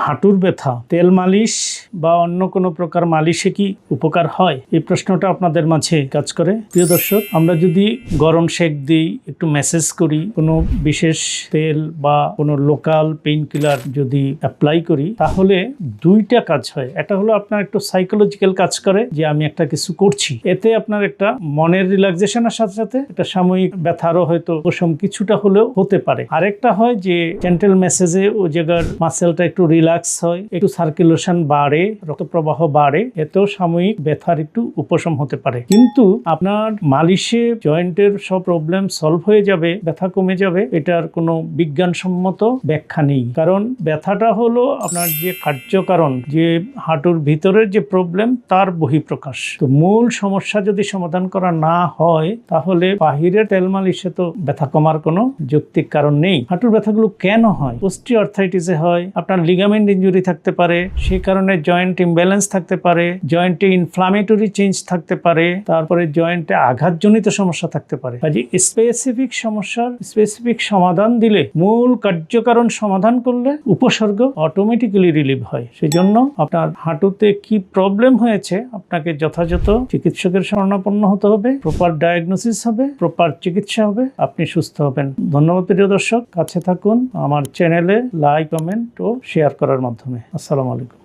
হাঁটুর ব্যথা তেল মালিশ বা অন্য কোনো প্রকার মালিশে কি উপকার হয়, এই প্রশ্নটা আপনাদের মাঝে কাজ করে। প্রিয় দর্শক, আমরা যদি গরম সেক দিই, একটু ম্যাসেজ করি, কোনো বিশেষ তেল বা কোনো লোকাল পেইন কিলার যদি অ্যাপ্লাই করি, তাহলে দুইটা কাজ হয়। এটা হলো আপনার একটু সাইকোলজিক্যাল কাজ করে যে আমি একটা কিছু করছি, এতে আপনার একটা মনের রিল্যাক্সেশনের সাথে সাথে একটা সাময়িক ব্যথারও হয়তো উপশম কিছুটা হলেও হতে পারে। আরেকটা হয় যে জেন্টাল মেসেজে ও জায়গার মাসেলটা একটু রিল্যাক্স হয়, একটু সার্কুলেশন বাড়ে, রক্ত প্রবাহ বাড়ে, এতেও সাময়িক ব্যথার একটু উপশম হতে পারে। কিন্তু আপনার মালিশে জয়েন্টের সব প্রবলেম সলভ হয়ে যাবে, ব্যথা কমে যাবে, এটার কোনো বিজ্ঞানসম্মত ব্যাখ্যা নেই। কারণ ব্যথাটা হলো আপনার যে কার্যকারণ, যে হাঁটুর ভিতরের যে প্রবলেম তার বহিঃপ্রকাশ। তো মূল সমস্যা যদি সমাধান করা না হয়, তাহলে বাহিরের তেল মালিশে তো ব্যথা কমার কোনো যৌক্তিক কারণ নেই। হাঁটুর ব্যথাগুলো কেন হয়? অস্টিওআর্থ্রাইটিসে হয়, আপনার লিগামেন্ট ইনজুরি থাকতে পারে, সেই কারণে জয়েন্ট ইমব্যালেন্স থাকতে পারে, জয়েন্টে ইনফ্লামেটরি চেঞ্জ থাকতে পারে, তারপরে জয়েন্টে আঘাতজনিত সমস্যা থাকতে পারে। কাজে স্পেসিফিক সমস্যার স্পেসিফিক সমাধান দিলে, মূল কার্যকারণ সমাধান করলে উপসর্গ অটোমেটিক্যালি রিলিভ হয়। সেই জন্য আপনার হাঁটুতে কি প্রবলেম হয়েছে, আপনাকে যথাযথ চিকিৎসকের শরণাপন্ন হতে হবে, প্রপার ডায়াগনোসিস হবে, প্রপার চিকিৎসা হবে, আপনি সুস্থ হবেন। ধন্যবাদ প্রিয় দর্শক, কাছে থাকুন আমার চ্যানেলে লাইক, কমেন্ট ও শেয়ার করার মাধ্যমে। আসসালামু আলাইকুম।